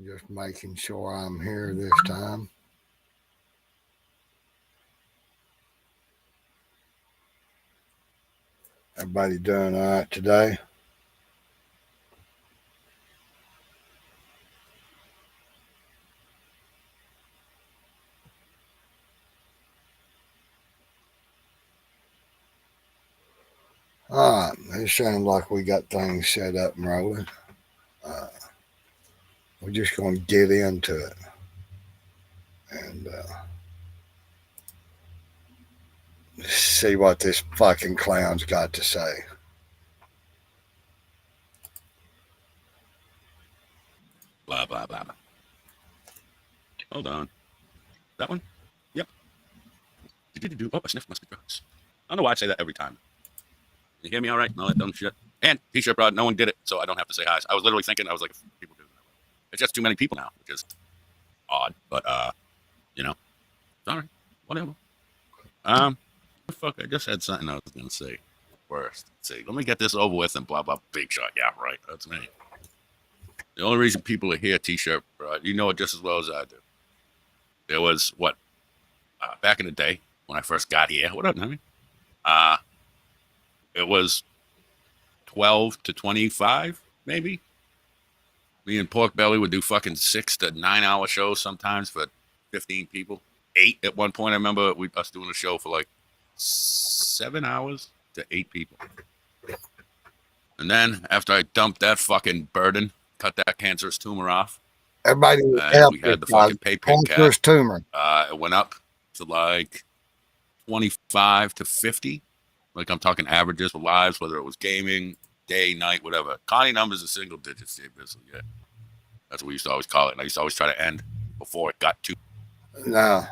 Just making sure I'm here this time. Everybody doing all right today? All right, it sounds like we got things set up and rolling. Uh, we're just going to get into it and see what this fucking clown's got to say. Blah, blah, blah. Hold on. That one? Yep. Oh, I sniffed musket drugs. I don't know why I say that every time. You hear me all right? And all that dumb shit. And T-shirt broad, no one did it, so I don't have to say hi. I was literally thinking, I was like, if people do it. It's just too many people now, which is odd. But, you know, sorry. Whatever. The fuck, I just had something I was going to say first. Let's see, let me get this over with and blah, blah, big shot. Yeah, right. That's me. The only reason people are here, T-shirt broad, you know it just as well as I do. There was, what, back in the day when I first got here. What up, honey? It was 12 to 25, maybe. Me and Pork Belly would do fucking 6 to 9 hour shows sometimes for 15 people. 8 at one point. I remember us doing a show for like 7 hours to 8 people. And then after I dumped that fucking burden, cut that cancerous tumor off, everybody we had the fucking pay pig cancerous tumor. It went up to like 25 to 50. Like I'm talking averages for lives, whether it was gaming, day, night, whatever. Connie numbers are single digits, Dave Bissell, yeah. That's what we used to always call it. And I used to always try to end before it got too. No,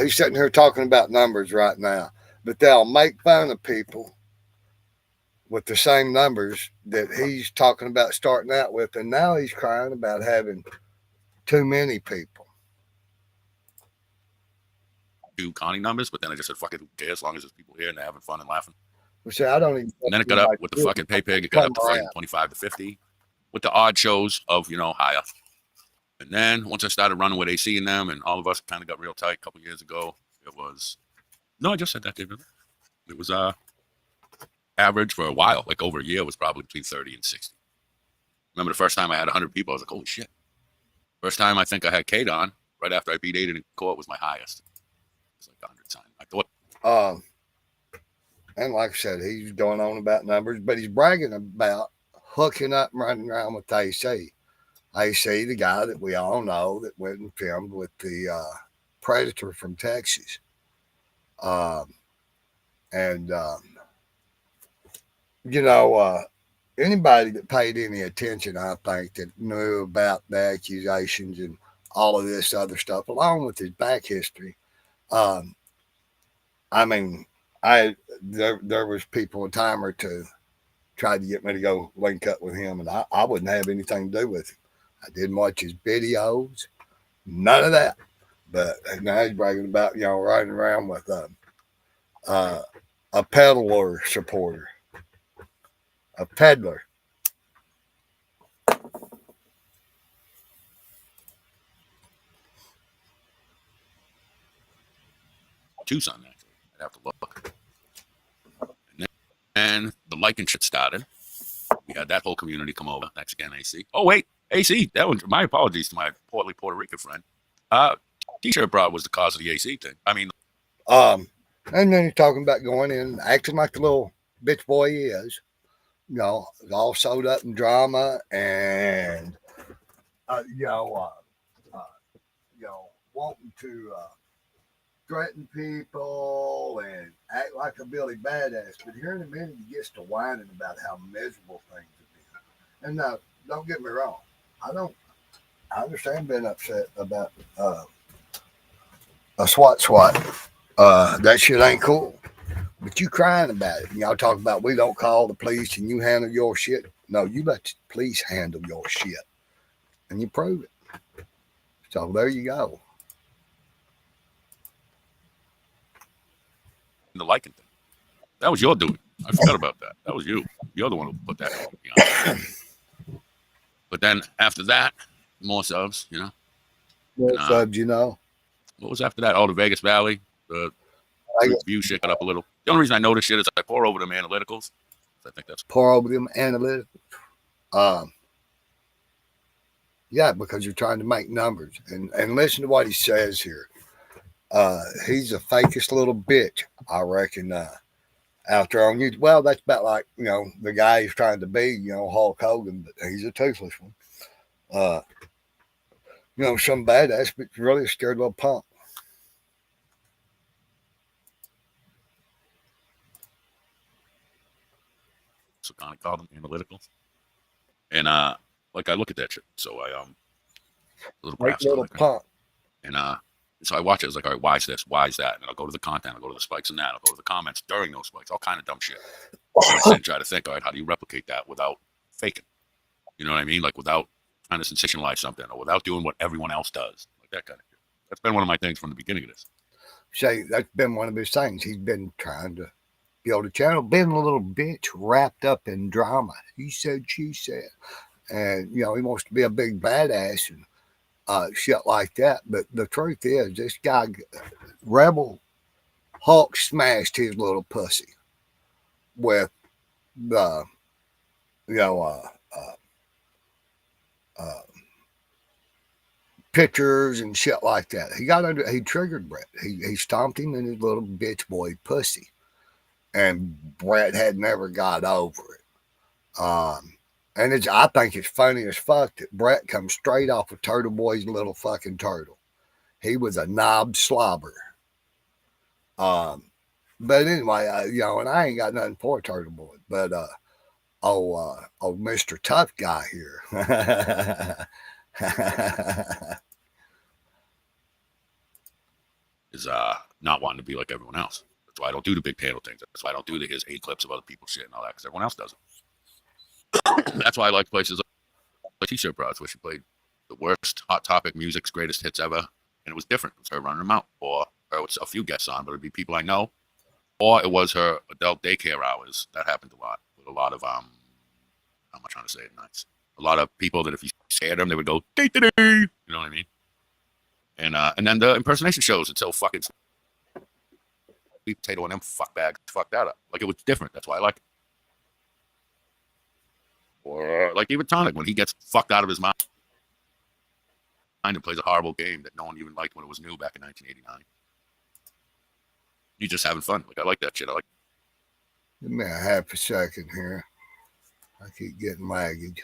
he's sitting here talking about numbers right now, but they'll make fun of people with the same numbers that he's talking about starting out with, and now he's crying about having too many people. Two Connie numbers, but then I just said, fuck it, who cares, as long as there's people here and they're having fun and laughing. Well, see, I don't even. And then it got up with the fucking pay pig, it got up to fucking 25 to 50 with the odd shows of, higher. And then once I started running with AC and them, and all of us kind of got real tight a couple years ago, it was, no, I just said that, David. It was average for a while, like over a year, was probably between 30 and 60. Remember the first time I had 100 people, I was like, holy shit. First time I think I had Kate on, right after I beat Aiden in court, was my highest. It was like 100 times. I thought. And like I said, he's going on about numbers, but he's bragging about hooking up and running around with AC. AC, the guy that we all know that went and filmed with the Predator from Texas. Anybody that paid any attention, I think, that knew about the accusations and all of this other stuff, along with his back history. There was people a time or two tried to get me to go link up with him, and I wouldn't have anything to do with him. I didn't watch his videos, none of that. But now he's bragging about riding around with a peddler supporter, a peddler. Tucson, actually. I'd have to look. And the liking shit started. We had that whole community come over. Thanks again, AC. Oh, wait. AC, that was my apologies to my portly Puerto Rican friend. T-shirt broad was the cause of the AC thing. I mean, and then you're talking about going in, acting like the little bitch boy he is, all sewed up in drama and wanting to threaten people and act like a Billy Badass. But here in a minute, he gets to whining about how miserable things have been. And now, don't get me wrong. I understand being upset about a SWAT. That shit ain't cool. But you crying about it. Y'all talk about we don't call the police and you handle your shit. No, you let the police handle your shit. And you prove it. So there you go. The liking thing. That was your doing. I forgot about that. That was you. You're the one who put that on. But then after that, More subs, you know. More And subs, you know. what was after that? Oh, the Vegas Valley. The I review shit got up a little. The only reason I know this shit is I pour over them analyticals. I think that's pour over them analytics. Um, yeah, because you're trying to make numbers. And listen to what he says here. He's the fakest little bitch, I reckon. Out there on YouTube. Well, that's about like, the guy he's trying to be, Hulk Hogan, but he's a toothless one. Uh, some badass, but really a scared little punk. so kind of called them analyticals. And like I look at that shit. So I little Like graphs and all little that kind of, punk. and so I watch it. I was like, all right, why is this? Why is that? And then I'll go to the content. I'll go to the spikes in that. I'll go to the comments during those spikes. All kind of dumb shit. And I sit and try to think, all right, how do you replicate that without faking? You know what I mean? Like without trying to sensationalize something or without doing what everyone else does. Like that kind of shit. That's been one of my things from the beginning of this. Say, that's been one of his things. He's been trying to build a channel, being a little bitch wrapped up in drama. He said, she said. And, he wants to be a big badass and shit like that. But the truth is, this guy, Rebel Hulk, smashed his little pussy with the, you know, uh, pictures and shit like that. He triggered Brett. He stomped him in his little bitch boy pussy. And Brett had never got over it. And I think it's funny as fuck that Brett comes straight off of Turtle Boy's little fucking turtle. He was a knob slobber. But anyway, and I ain't got nothing for Turtle Boy, but Mr. Tough Guy here. Is not wanting to be like everyone else. That's why I don't do the big panel things. That's why I don't do his 8 clips of other people's shit and all that because everyone else does it. That's why I like places like T-shirt bros where she played the worst Hot Topic music's greatest hits ever, and it was different. It was her running them out, or it's a few guests on, but it'd be people I know, or it was her adult daycare hours. That happened a lot with a lot of how am I trying to say it nice? A lot of people that if you scared them, they would go day. You know what I mean? And then the impersonation shows until fucking sweet potato and them fuckbags fucked that up. Like it was different. That's why I like it. Or like even Tonic when he gets fucked out of his mind and plays a horrible game that no one even liked when it was new back in 1989. You're just having fun. Like I like that shit. I like. Give me a half a second here. I keep getting laggy.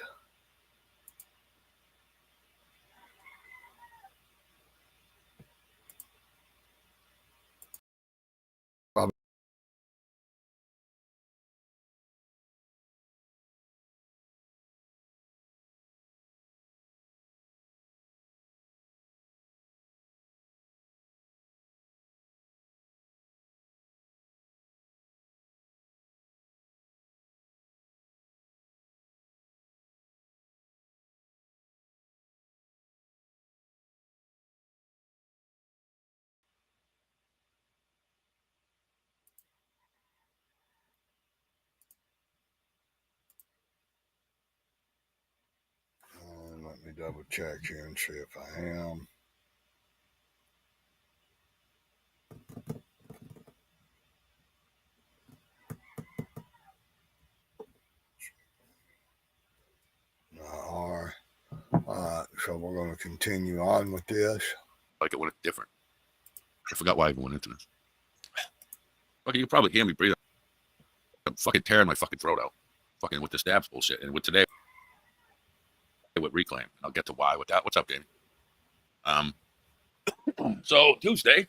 Let me double check here and see if I am. All right. So we're going to continue on with this. Like it when it's different. I forgot why I even went into this. Fucking, you probably hear me breathe. I'm fucking tearing my fucking throat out. Fucking with the stabs bullshit. And with today, with Reclaim. I'll get to why with that. What's up, Jamie? So Tuesday.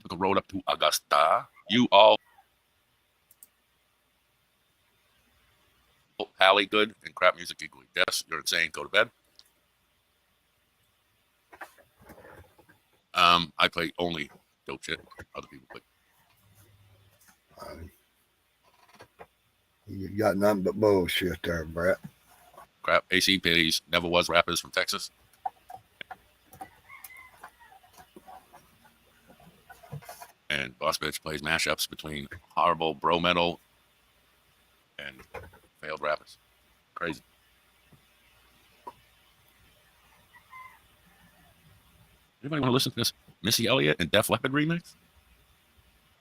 Took a road up to Augusta. You all Hallie good and crap music equally. Yes, you're insane. Go to bed. I play only dope shit. Other people play. You got nothing but bullshit there, Brett. Crap. ACPs never was rappers from Texas. and Boss Bitch plays mashups between horrible bro metal and failed rappers. Crazy. Anybody want to listen to this Missy Elliott and Def Leppard remix?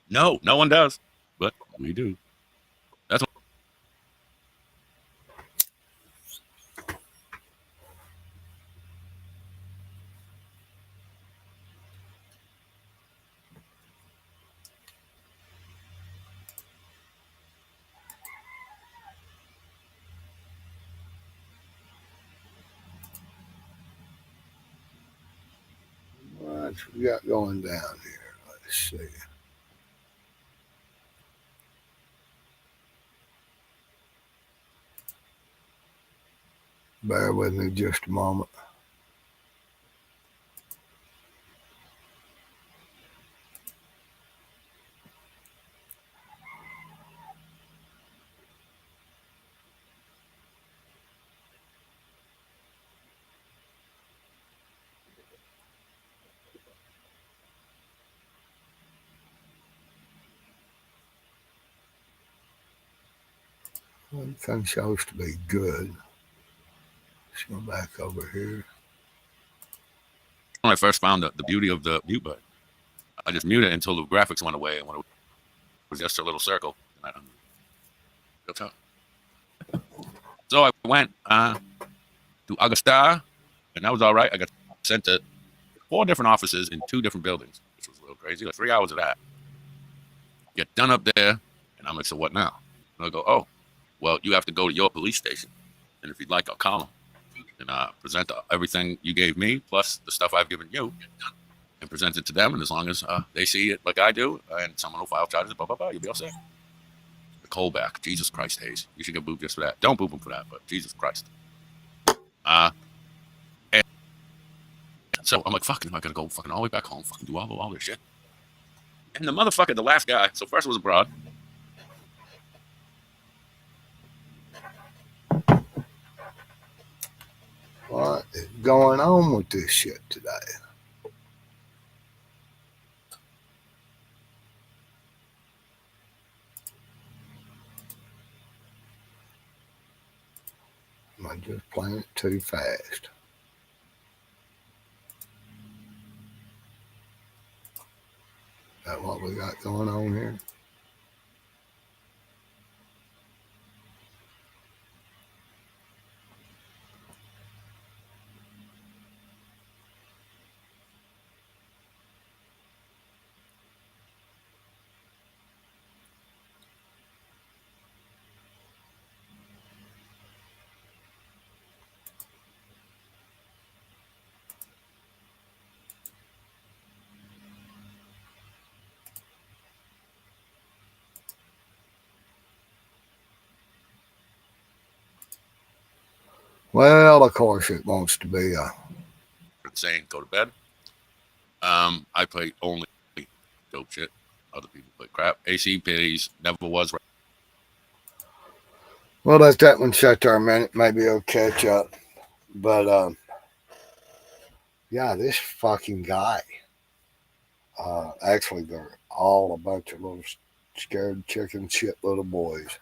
No, no one does, but we do. That's What we got going down here? Let's see. Bear with me just a moment. Everything shows to be good. Let's go back over here. when I first found the beauty of the mute button. I just muted it until the graphics went away, and when it was just a little circle, and real tough. So I went to Augusta, and that was all right. I got sent to 4 different offices in 2 different buildings, which was a little crazy. Like 3 hours of that. Get done up there, and I'm like, so what now? And I go, oh, well, you have to go to your police station, and if you'd like, I'll call them and present everything you gave me plus the stuff I've given you, and present it to them. And as long as they see it like I do, and someone will file charges, blah blah blah, you'll be all set. The Colback, Jesus Christ, Hayes, you should get booped just for that. Don't boop him for that, but Jesus Christ. And so I'm like, fucking, am I gonna go fucking all the way back home, fucking do all this shit? And the motherfucker, the last guy. So first it was abroad. What is going on with this shit today? Am I just playing it too fast? Is that what we got going on here? Well, of course it wants to be saying go to bed. I play only dope shit. Other people play crap. AC Pitties never was right. Well, let that one sit there a minute. Maybe it'll catch up. But yeah, this fucking guy. Actually, they're all a bunch of little scared chicken shit little boys.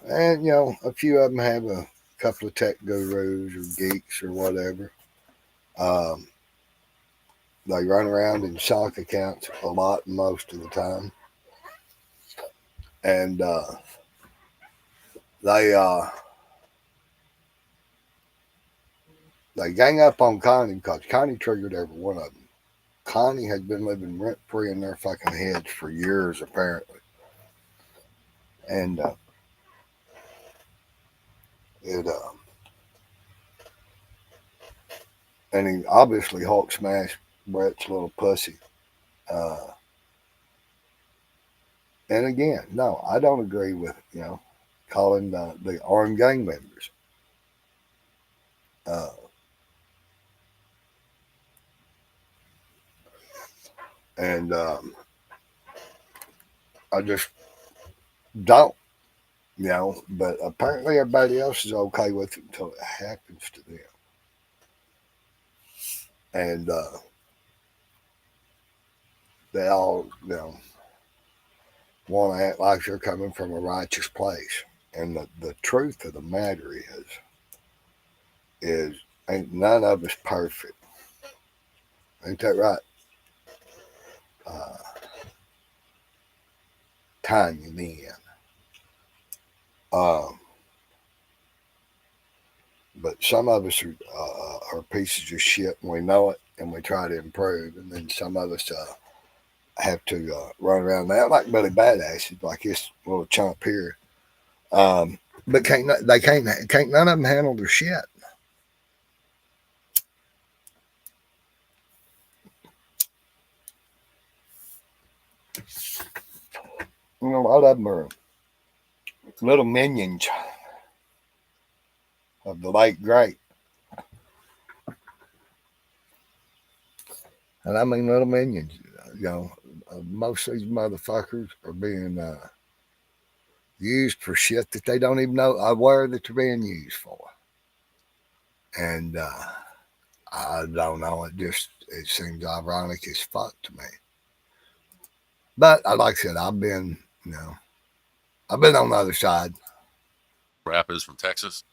And, you know, a few of them have a couple of tech gurus or geeks or whatever. They run around in sock accounts a lot most of the time. And they gang up on Connie because Connie triggered every one of them. Connie had been living rent free in their fucking heads for years, apparently. And and he obviously Hulk smashed Brett's little pussy. And again, no, I don't agree with, you know, calling the armed gang members. And I just don't, you know, but apparently everybody else is okay with it until it happens to them. And they all, you know, want to act like they're coming from a righteous place. And the truth of the matter is ain't none of us perfect. Ain't that right? Uh, Tiny men. Um, but some of us are pieces of shit and we know it and we try to improve. And then some of us have to run around now like Billy Badasses, like this little chump here. But can't none of them handle their shit. You know, a lot of them are little minions of the late great. And I mean little minions. You know, most of these motherfuckers are being used for shit that they don't even know aware that they're being used for. And I don't know. It seems ironic as fuck to me. But like I said, I've been on the other side. Rappers from Texas,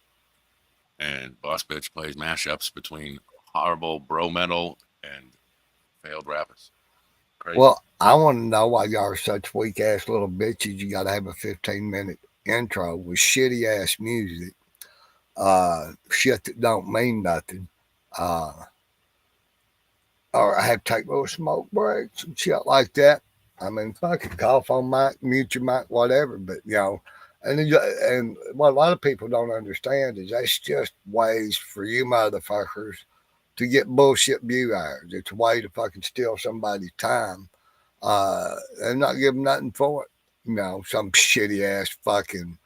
and Boss Bitch plays mashups between horrible bro metal and failed rappers. Crazy. Well, I want to know why y'all are such weak ass little bitches. You got to have a 15-minute intro with shitty ass music, shit that don't mean nothing. Or I have to take little smoke breaks and shit like that. I mean, fuck it, cough on mic, mute your mic, whatever. But and what a lot of people don't understand is that's just ways for you motherfuckers to get bullshit view hours. It's a way to fucking steal somebody's time and not give them nothing for it. Some shitty ass fucking,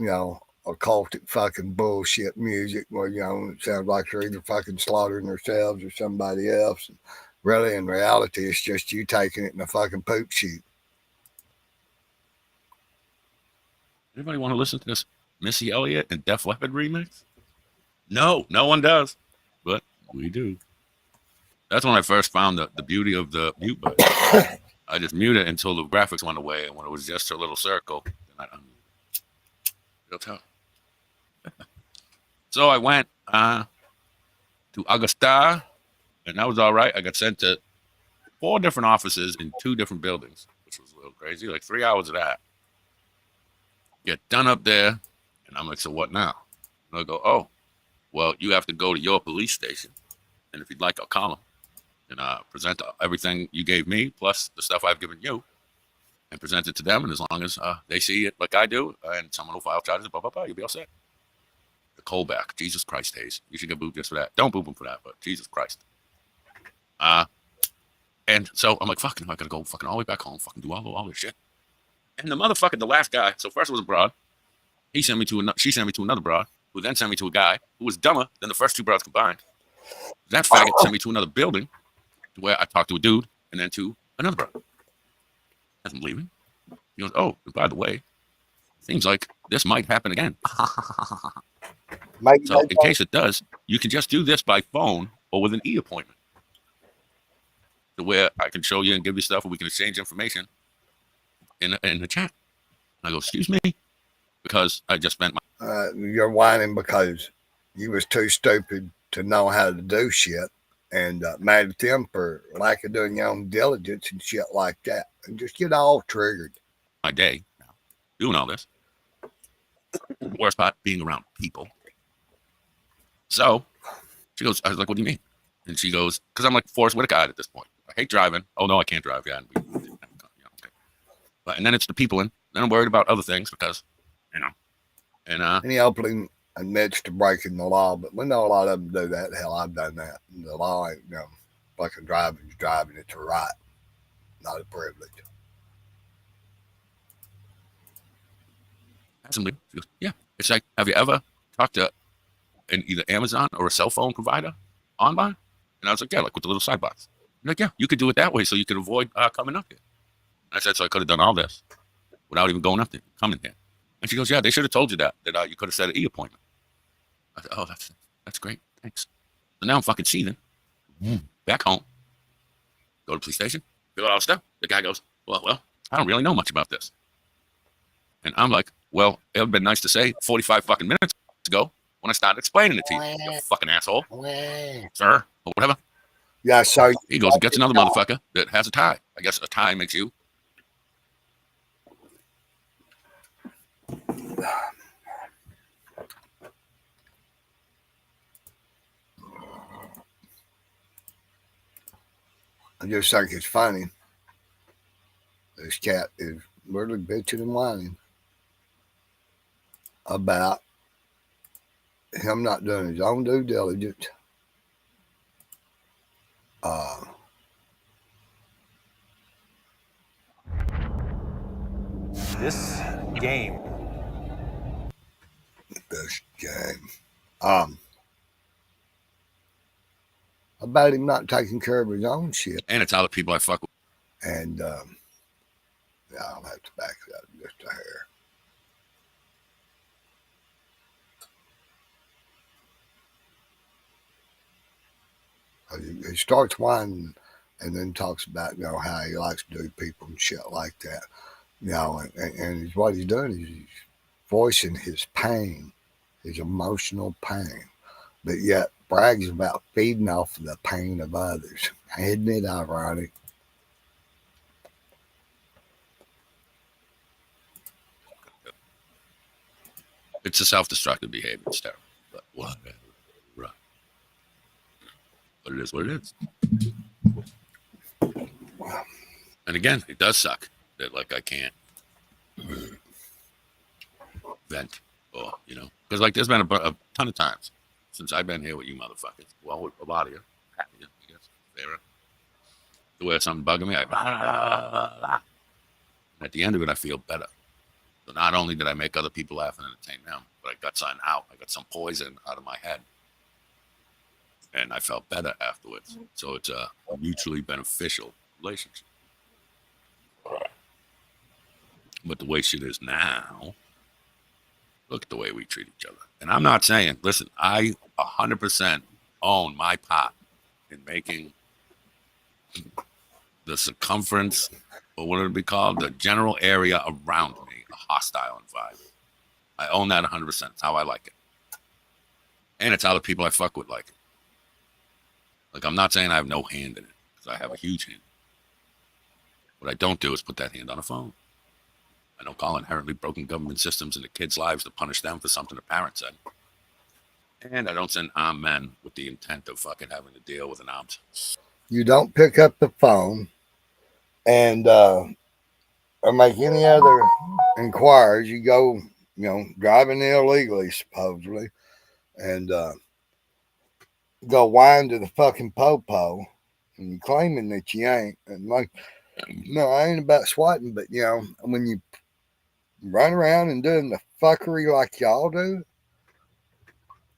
occultic fucking bullshit music where, it sounds like they're either fucking slaughtering themselves or somebody else. And really, in reality, it's just you taking it in a fucking poop shoot. Anybody want to listen to this Missy Elliott and Def Leppard remix? No, no one does, but we do. That's when I first found the beauty of the mute button. I just muted it until the graphics went away, and when it was just a little circle, then I you'll tell. So I went to Augusta, and that was all right. I got sent to 4 different offices in 2 different buildings, which was a little crazy, like 3 hours of that. Get done up there, and I'm like, so what now? And I go, oh, well, you have to go to your police station, and if you'd like, I'll call them and present everything you gave me, plus the stuff I've given you, and present it to them, and as long as they see it like I do, and someone will file charges, blah, blah, blah, you'll be all set. The Colback, Jesus Christ, Hayes. You should get booed just for that. Don't boob him for that, but Jesus Christ. And so I'm like, fucking, I gotta go fucking all the way back home, fucking do all this shit. And the motherfucker, the last guy, so first it was a broad. She sent me to another broad, who then sent me to a guy who was dumber than the first 2 broads combined. That faggot sent me to another building where I talked to a dude and then to another broad. As I'm leaving, he goes, oh, by the way, seems like this might happen again. So in case it does, you can just do this by phone or with an e-appointment. To where I can show you and give you stuff and we can exchange information in the chat. And I go, excuse me? Because I just spent my... You're whining because you was too stupid to know how to do shit and mad at them for lack of doing your own diligence and shit like that. And just get all triggered. My day now, doing all this. Worst part, being around people. So she goes, I was like, what do you mean? And she goes, because I'm like Forrest Whitaker at this point. I hate driving. Oh, no, I can't drive. Yeah. Okay. And then it's the people, and then I'm worried about other things because, And any opening admits to breaking the law, but we know a lot of them do that. Hell, I've done that. And the law ain't, fucking driving is driving. It's a right, not a privilege. She goes, yeah. It's like, have you ever talked to either Amazon or a cell phone provider online? And I was like, yeah, like with the little sidebox. Like, yeah, you could do it that way so you could avoid coming up here. I said, so I could have done all this without even going up there, coming here. And she goes, yeah, they should have told you that you could have set an e-appointment. I said, oh, that's great. Thanks. So now I'm fucking seething. Back home. Go to the police station. Fill out all the stuff. The guy goes, well, I don't really know much about this. And I'm like, well, it would have been nice to say 45 fucking minutes ago when I started explaining it to you, you fucking asshole. Sir, or whatever. Yeah, so He goes and gets another motherfucker that has a tie. I guess a tie makes you. I just think it's funny. This cat is really bitching and whining about him not doing his own due diligence. This game. This game. About him not taking care of his own shit. And it's other people I fuck with. And yeah, I'll have to back it up just a hair. He starts whining and then talks about, how he likes to do people and shit like that. And what he's doing is he's voicing his pain, his emotional pain, but yet brags about feeding off the pain of others. Isn't it ironic? It's a self-destructive behavior. It's terrible. But whatever. But it is what it is. And again, it does suck that I can't vent or, because there's been a ton of times since I've been here with you motherfuckers. Well, with a lot of you. I guess. Sarah. Where something bugging me, at the end of it, I feel better. So not only did I make other people laugh and entertain them, but I got something out. I got some poison out of my head. And I felt better afterwards. So it's a mutually beneficial relationship. But the way shit is now, look at the way we treat each other. And I'm not saying, listen, I 100% own my part in making the circumference, or what would it be called, the general area around me a hostile environment. I own that 100%. It's how I like it. And it's how the people I fuck with like it. I'm not saying I have no hand in it, because I have a huge hand. What I don't do is put that hand on a phone. I don't call inherently broken government systems into kids' lives to punish them for something a parent said. And I don't send armed men with the intent of fucking having to deal with an armed. You don't pick up the phone and or make any other inquiries. You go, driving illegally, supposedly, and go whine to the fucking po-po, and you claiming that you ain't. And no, I ain't about swatting, but when you run around and doing the fuckery like y'all do,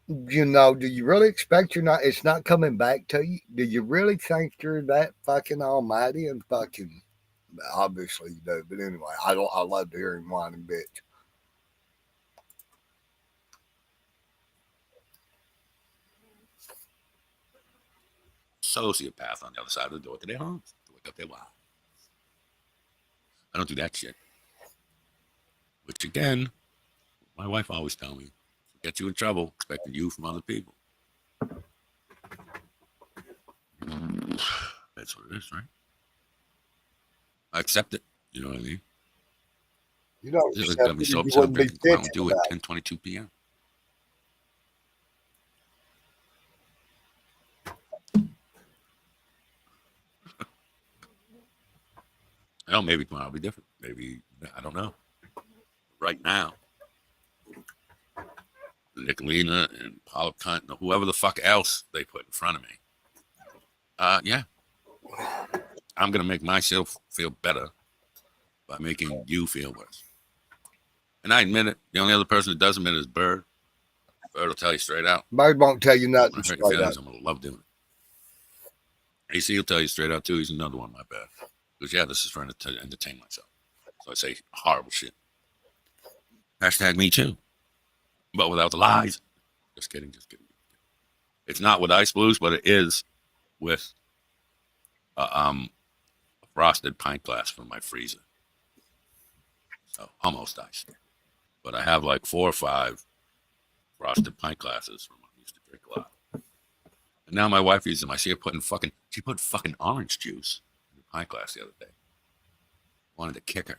do you really expect it's not coming back to you? Do you really think you're that fucking almighty and fucking? Obviously you do, but anyway, I love to hear him whine and bitch. Sociopath on the other side of the door to their homes to wake up their wives. I don't do that shit. Which again, my wife always tells me, get you in trouble expecting you from other people. That's what it is, right? I accept it. You know what I mean? You don't It's accept gonna be it, so you upset. wouldn't be I don't bitching do it about 10:22 p.m. Maybe tomorrow will be different. Maybe, I don't know. Right now, Nicolina and Paula Cunt and whoever the fuck else they put in front of me. Yeah. I'm going to make myself feel better by making you feel worse. And I admit it. The only other person that does admit it is Bird. Bird will tell you straight out. Bird won't tell you nothing I'm going to hurt straight your feelings. up. I'm going to love doing it. AC will tell you straight out, too. He's another one, my bad. Because, yeah, this is for to entertain myself. So I say horrible shit. Hashtag me too. But without the lies. Just kidding. It's not with ice blues, but it is with a frosted pint glass from my freezer. Oh, almost iced. But I have like 4 or 5 frosted pint glasses from when I used to drink a lot. And now my wife uses them. I see her she put fucking orange juice in a pint glass the other day. Wanted to kick her.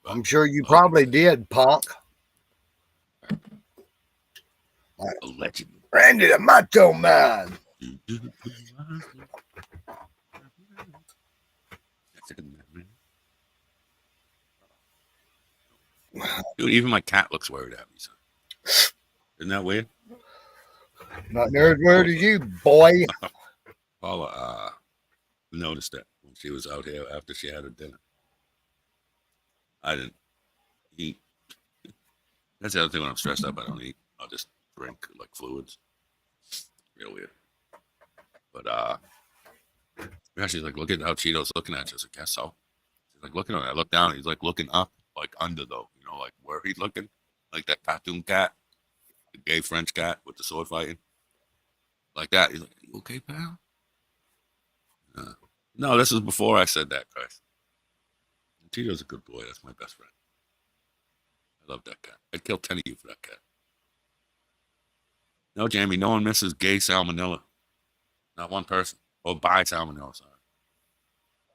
But I'm sure you probably did, punk. Allegedly. Randy the Macho Man. Dude, even my cat looks worried at me, son. Isn't that weird? Not near as weird as you, boy. Paula noticed that when she was out here after she had her dinner. I didn't eat. That's the other thing when I'm stressed up, I don't eat. I'll just drink like fluids. Real weird. But yeah, she's like, look at how Cheeto's looking at you. I was like, guess so. She's like, looking at me. I look down, he's like looking up, like under though, you know, like where he's looking. Like that cartoon cat, the gay French cat with the sword fighting. Like that. He's like, are you okay, pal? No, this was before I said that, Christ. Cheeto's a good boy. That's my best friend. I love that cat. I'd kill 10 of you for that cat. No, Jamie, no one misses gay salmonella. Not one person. Or bi salmonella, sorry.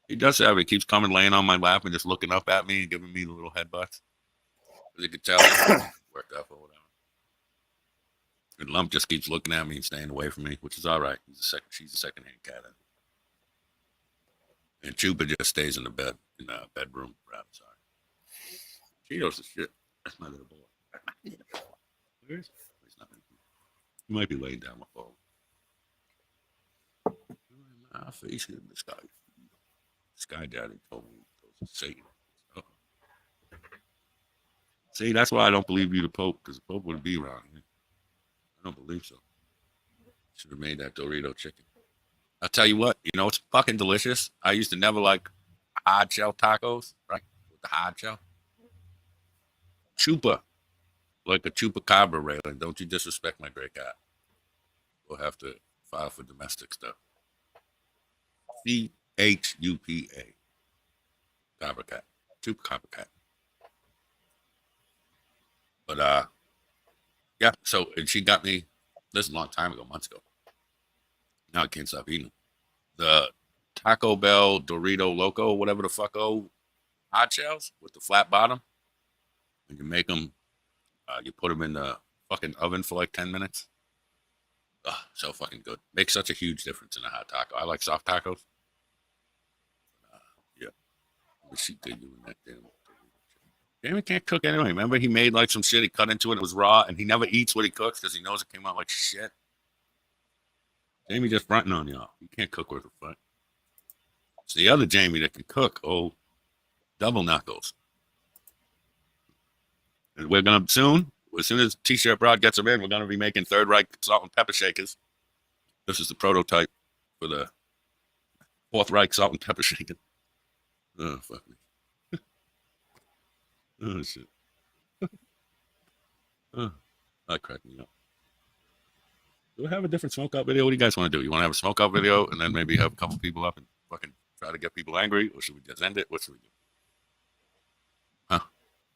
He does have it. He keeps coming, laying on my lap and just looking up at me and giving me the little headbutts. As you can tell, he's worked up or whatever. And Lump just keeps looking at me and staying away from me, which is all right. She's a second-hand cat. And Chupa just stays in the bedroom. Rather, sorry. Cheeto's the shit. That's my little boy. Where is he? He's not. He might be laying down my phone. My face in the sky. Sky Daddy told me it was Satan. Oh. See, that's why I don't believe you, the Pope, because the Pope wouldn't be around here. I don't believe so. Should have made that Dorito chicken. I'll tell you what, you know, it's fucking delicious. I used to never like hard shell tacos, right? With the hard shell. Chupa. Like a chupacabra railing. Don't you disrespect my great cat. We'll have to file for domestic stuff. CHUPA. Cabra cat. Chupacabra cat. But, yeah, so, and she got me, this is a long time ago, months ago. Now I can't stop eating. The Taco Bell Dorito Loco, whatever the fucko, hot shells with the flat bottom. And you make them, you put them in the fucking oven for like 10 minutes. Oh, so fucking good. Makes such a huge difference in a hot taco. I like soft tacos. Yeah. She did doing that damn. Jamie can't cook anyway. Remember, he made like some shit. He cut into it. It was raw, and he never eats what he cooks because he knows it came out like shit. Jamie just fronting on y'all. He can't cook worth a fuck. It's the other Jamie that can cook. Oh, double knuckles. And we're gonna soon, as soon as T-shirt Broad gets them in, we're gonna be making Third Reich salt and pepper shakers. This is the prototype for the Fourth Reich salt and pepper shaker. Oh fuck me. Oh shit. Oh, that cracked me up. Do we have a different smoke out video? What do you guys want to do? You want to have a smoke out video and then maybe have a couple people up and fucking try to get people angry? Or should we just end it? What should we do?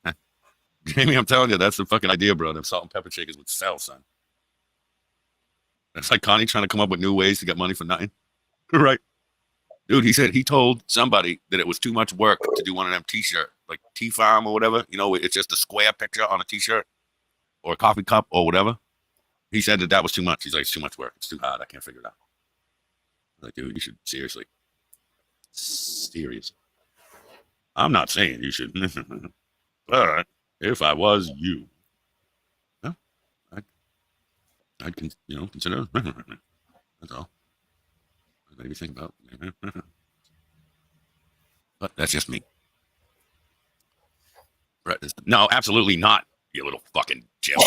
Huh? Jamie, I'm telling you, that's the fucking idea, bro. Them salt and pepper shakers would sell, son. That's like Connie trying to come up with new ways to get money for nothing. Right? Dude, he told somebody that it was too much work to do one of them t-shirt, like T-Farm or whatever. You know, it's just a square picture on a t-shirt or a coffee cup or whatever. He said that was too much. He's like, it's too much work. It's too hard. I can't figure it out. I'm like, dude, you should seriously. Serious. I'm not saying you should. But if I was you, well, I'd consider. That's all. Maybe think about. But that's just me. No, absolutely not. You little fucking Jim.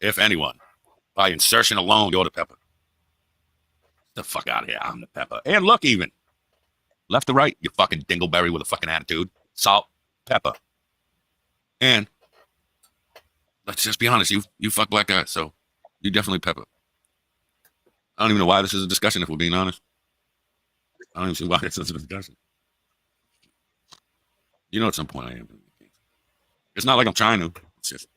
If anyone, by insertion alone, you're the pepper. Get the fuck out of here. I'm the pepper. And look, even left to right, you fucking dingleberry with a fucking attitude. Salt, pepper, and let's just be honest. You fuck black guys, so you definitely pepper. I don't even know why this is a discussion. If we're being honest. I don't even see why it's such a discussion. You know, at some point I am. It's not like I'm trying to. It's just,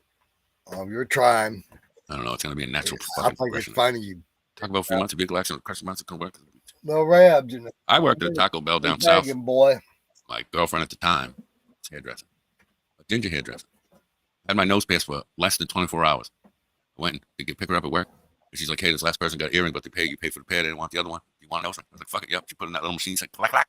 You're trying. I don't know. It's going to be a natural I fucking think it's progression. funny you. Talk about a few months, a big election, crush months of work. No rabs. You know. I worked at a Taco Bell down south. Boy. My girlfriend at the time was hairdresser, a ginger hairdresser. I had my nose pierced for less than 24 hours. I went to pick her up at work. And she's like, hey, this last person got earring, but you pay for the pair. They didn't want the other one. You want those? I was like, fuck it. Yep. She put in that little machine. She's like, clack, clack.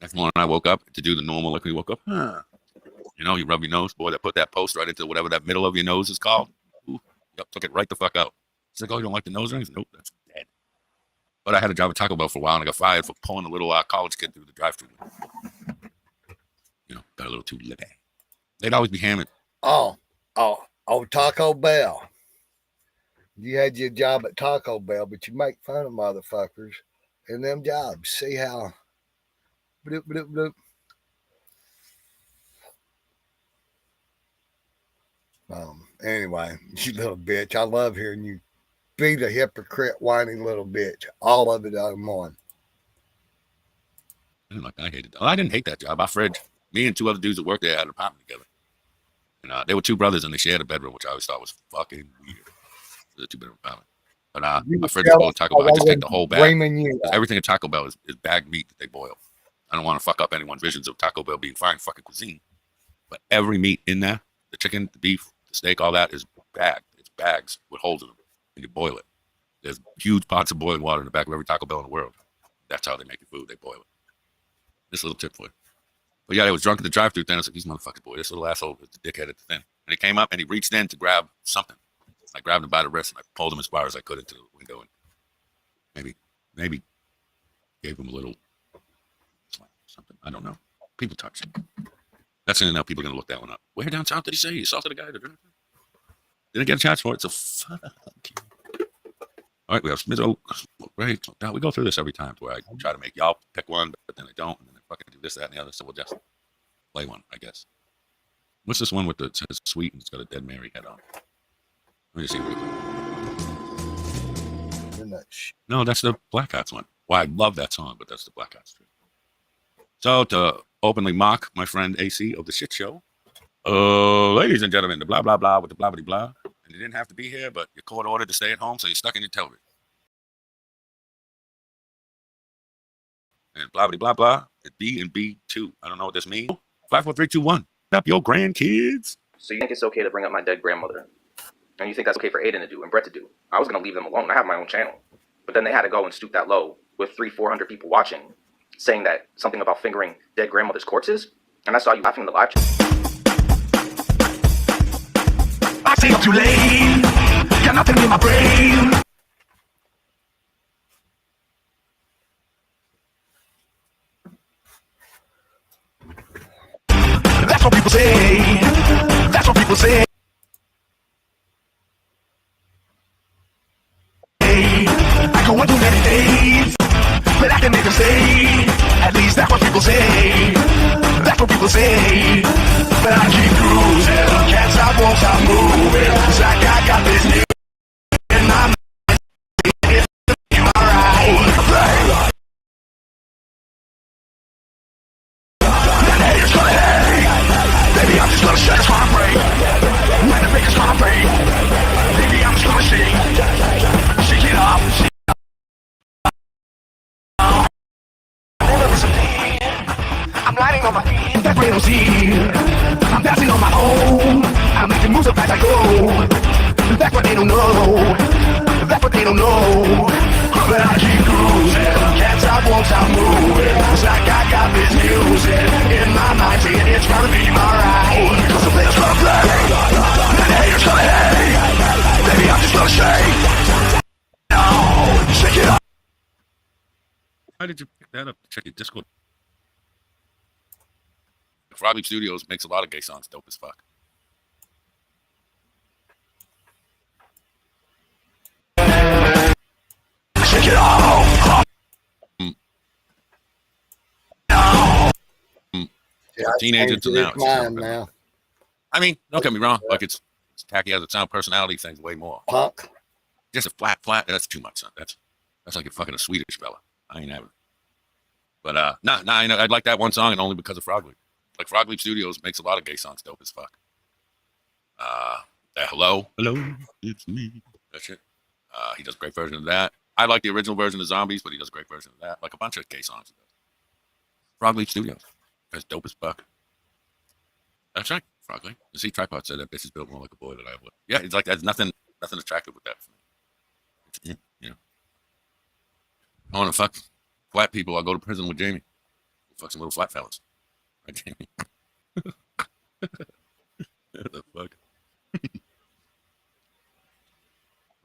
Next morning, I woke up to do the normal, like when you woke up. You know, you rub your nose. Boy, that put that post right into whatever that middle of your nose is called. Ooh, yep, took it right the fuck out. She's like, oh, you don't like the nose rings? Nope, that's dead. But I had a job at Taco Bell for a while, and I got fired for pulling a little college kid through the drive-thru. You know, got a little too lippy. They'd always be hammering. Oh, Taco Bell. You had your job at Taco Bell, but you make fun of motherfuckers in them jobs. See how? Bloop, bloop, bloop. Anyway, you little bitch. I love hearing you be the hypocrite, whining little bitch. All of it on one. I hated that. Well, I didn't hate that job. I fridged. Me and two other dudes that worked there had an apartment together. And they were two brothers, and they shared a bedroom, which I always thought was fucking weird. It was a two-bedroom apartment. But my fridge is full of Taco Bell. I just take the whole bag. Everything at Taco Bell is bagged meat that they boil. I don't want to fuck up anyone's visions of Taco Bell being fine fucking cuisine. But every meat in there, the chicken, the beef, the steak, all that is bagged. It's bags with holes in them, and you boil it. There's huge pots of boiling water in the back of every Taco Bell in the world. That's how they make your food. They boil it. This little tip for you. But yeah, they was drunk at the drive-thru thing. I was like, these motherfuckers, boy, this little asshole is the dickhead at the thing. And he came up and he reached in to grab something. I grabbed him by the wrist and I pulled him as far as I could into the window and maybe gave him a little something. I don't know. People touch. That's the thing now. People are going to look that one up. Where down south did he say he assaulted a guy? Didn't get a chance for it, so fuck. All right, we have Smiths. Right. Now we go through this every time where I try to make y'all pick one, but then I don't, and then I fucking do this, that, and the other. So we'll just play one, I guess. What's this one with the says sweet and it's got a dead Mary head on? Let me just see real quick. No, that's the Black Hats one. Well, I love that song, but that's the Black Hats too. So to openly mock my friend AC of the shit show, ladies and gentlemen, the blah blah blah with the blah blah blah. And you didn't have to be here, but your court ordered to stay at home, so you're stuck in your television. And blah blah blah blah. It's B and B2. I don't know what this means. 5, 4, 3, 2, 1. Up your grandkids. So you think it's okay to bring up my dead grandmother? And you think that's okay for Aiden to do and Brett to do? I was going to leave them alone. I have my own channel. But then they had to go and stoop that low with 300-400 people watching, saying that something about fingering dead grandmother's corpses. And I saw you laughing in the live chat. I stay up too late. Got nothing in my brain. That's what people say. That's what people say. I go into many days, but I can make them say. At least that's what people say. That's what people say. But I keep cruising. Can't stop, won't stop moving. It's like I got this new in my mind. It's alright. Baby, I'm just gonna shut this heartbreak. When the biggest heartbreak. Baby, I'm just gonna shake it off. I'm lighting on my feet, that's what they don't see. I'm dancing on my own. I'm making moves up as I go. That's what they don't know. That's what they don't know. But I keep cruising. Can't stop, won't stop moving. It's like I got this music in my mind saying it's gonna be alright. Cause the player's gonna play. And the haters gonna hate. Baby, I'm just gonna shake. No, shake it up. How did you pick that up? Check your Discord. Frogleaf Studios makes a lot of gay songs dope as fuck. Shake it off. Yeah, Teenagers to now. Now. I mean, don't get me wrong. Like it's tacky as it sounds. Personality things way more. Punk. Just a flat. That's too much. Son. That's like a fucking a Swedish fella. I ain't having it. But I know I'd like that one song, and only because of Frogleaf. Like Frogleaf Studios makes a lot of gay songs dope as fuck. Hello, it's me. That shit. He does a great version of that. I like the original version of Zombies, but he does a great version of that. Like a bunch of gay songs. He does. Frogleaf Studios. That's dope as fuck. That's right, Frogleaf. You see, Tripod said that bitch is built more like a boy than I would. Yeah, it's like there's nothing attractive with that for me. You know, I want to fuck flat people. I'll go to prison with Jamie. We'll fuck some little flat fellas. Right, Jamie? What the fuck? Let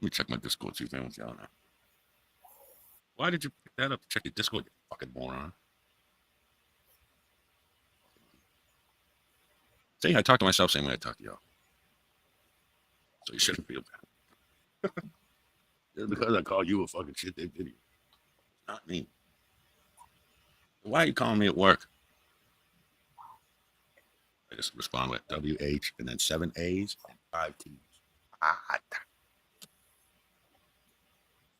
me check my Discord, see if anyone's yelling at. Why did you pick that up to check your Discord, you fucking moron? See, I talk to myself same way I talk to y'all. So you shouldn't feel bad. Just because I call you a fucking shit they did you. Not me. Why are you calling me at work? I just respond with WH and then 7 A's and 5 T's.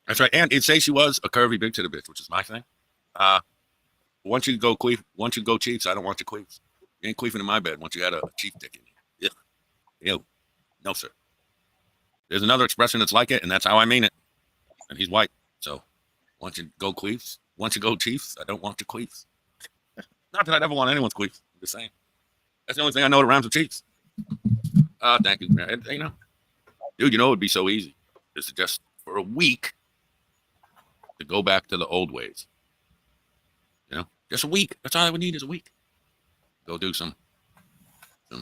That's right. And it'd say she was a curvy big titty bitch, which is my thing. Once you go Chiefs, I don't want your queefs. You ain't queefing in my bed once you had a chief dick in you. Yeah. Ew. No, sir. There's another expression that's like it, and that's how I mean it. And he's white. So once you go Chiefs, I don't want your queefs. Not that I'd ever want anyone's queefs. I'm just saying. That's the only thing I know that rhymes with cheeks. Thank you. You know, dude, you know, it'd be so easy. Just for a week to go back to the old ways. You know, just a week. That's all I would need is a week. Go do some, go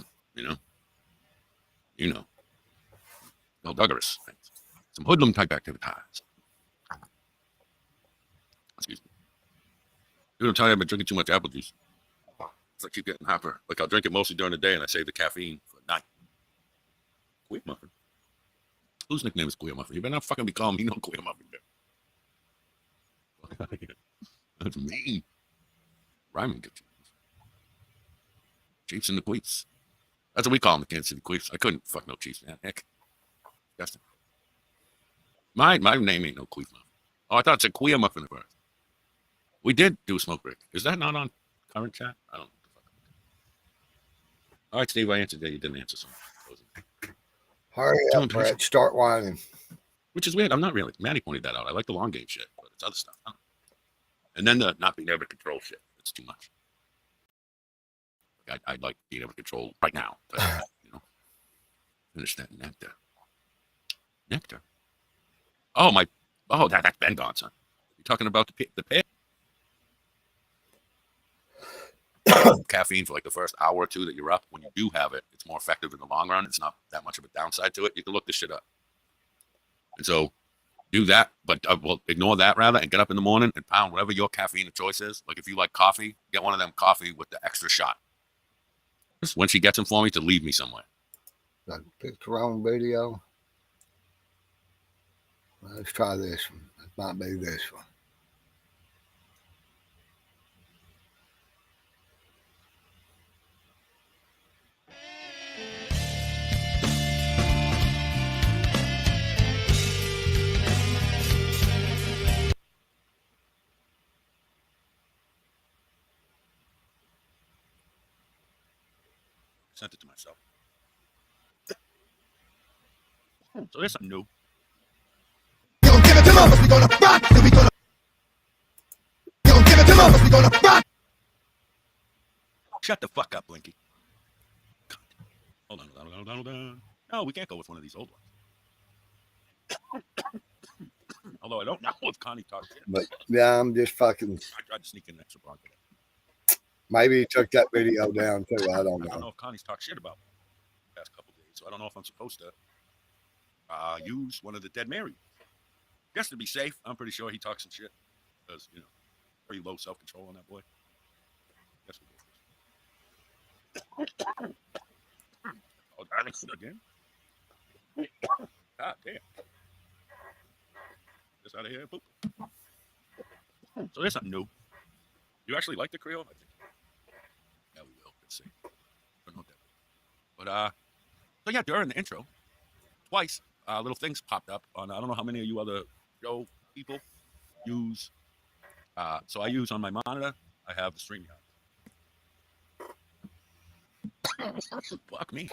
Douglas things. Some hoodlum type activities. Excuse me. Dude, I'm telling you, I've been drinking too much apple juice. So I keep getting hyper. Like I'll drink it mostly during the day and I save the caffeine for night. Queer Muffin. Whose nickname is Queer Muffin? You better not fucking be calling me no Queer Muffin. That's mean. Rhyming good. Chiefs and the Queefs. That's what we call them, the Kansas City Queefs. I couldn't fuck no Chiefs, man. Heck. Disgusting. My name ain't no Queef Muffin. Oh, I thought it said Queer Muffin at first. We did do a smoke break. Is that not on current chat? I don't know. All right, Steve, I answered that. You didn't answer something. Hurry up, Brett. Start whining. Which is weird. I'm not really. Maddie pointed that out. I like the long game shit, but it's other stuff. And then the not being able to control shit. It's too much. I'd like being able to control right now. But, finish that nectar. Nectar? Oh, that's been gone, son. You talking about the pit? Caffeine for like the first hour or two that you're up. When you do have it, it's more effective in the long run. It's not that much of a downside to it. You can look this shit up. And so do that, but ignore that rather and get up in the morning and pound whatever your caffeine of choice is. Like if you like coffee, get one of them coffee with the extra shot. When she gets them for me to leave me somewhere. I picked the wrong video. Let's try this one. It might be this one. Sent it to myself. So there's something new. Shut the fuck up, Blinky. God. Hold on. No, we can't go with one of these old ones. Although I don't know if Connie talks shit. But yeah, I'm just fucking. I tried to sneak in an extra Bronco. Maybe he took that video down too. I don't know. I don't know if Connie's talked shit about me the past couple days, so I don't know if I'm supposed to use one of the Dead Mary. Just to be safe, I'm pretty sure he talks some shit because pretty low self-control on that boy. Guess we'll go oh, darling, again. God damn. Just out of here, poop. So there's something new. You actually like the Creole? I think. Yeah, we will. Let's see. But so yeah, during the intro, twice little things popped up on. I don't know how many of you other show people use. So I use on my monitor. I have the stream. Fuck me.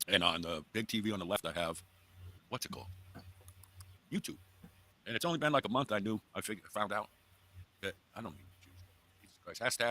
And on the big TV on the left, I have, what's it called? YouTube. And it's only been like a month I found out that I don't need to choose. Jesus Christ. Hashtag.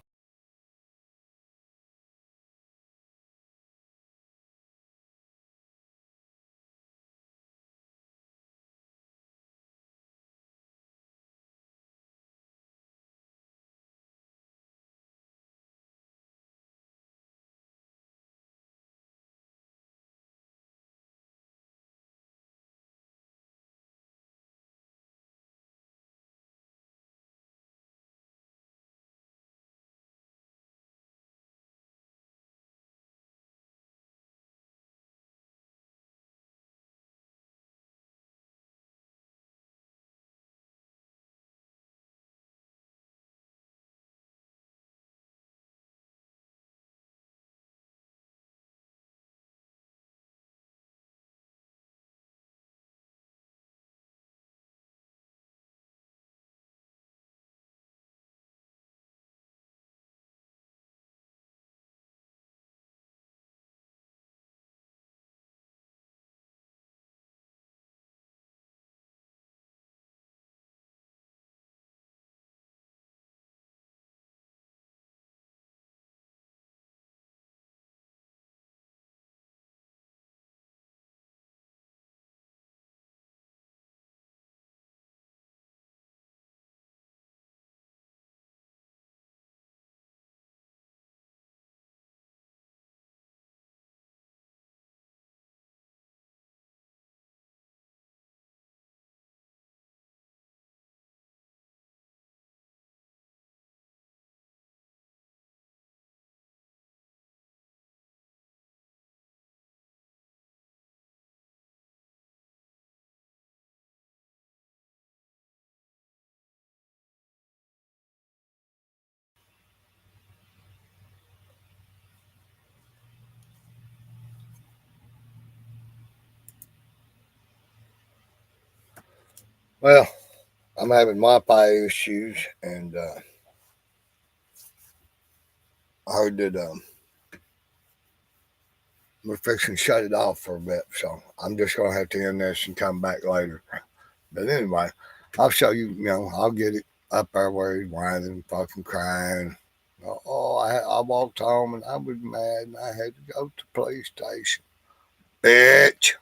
Well, I'm having Wi-Fi issues, and I heard that we're fixing to shut it off for a bit, so I'm just gonna have to end this and come back later. But anyway, I'll show you. You know, I'll get it up there where he's whining, fucking crying. Oh, I walked home and I was mad and I had to go to the police station. Bitch.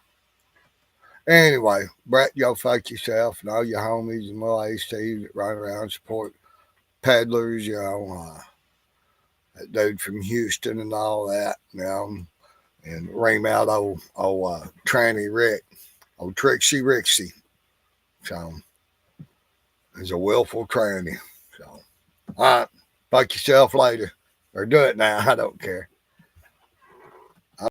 Anyway, Brett, go fuck yourself and all your homies and little ACs that run around and support peddlers, you know, that dude from Houston and all that, you know, and ream out old tranny Rick, old Trixie Rixie. So, he's a willful tranny. So, all right, fuck yourself later. Or do it now, I don't care.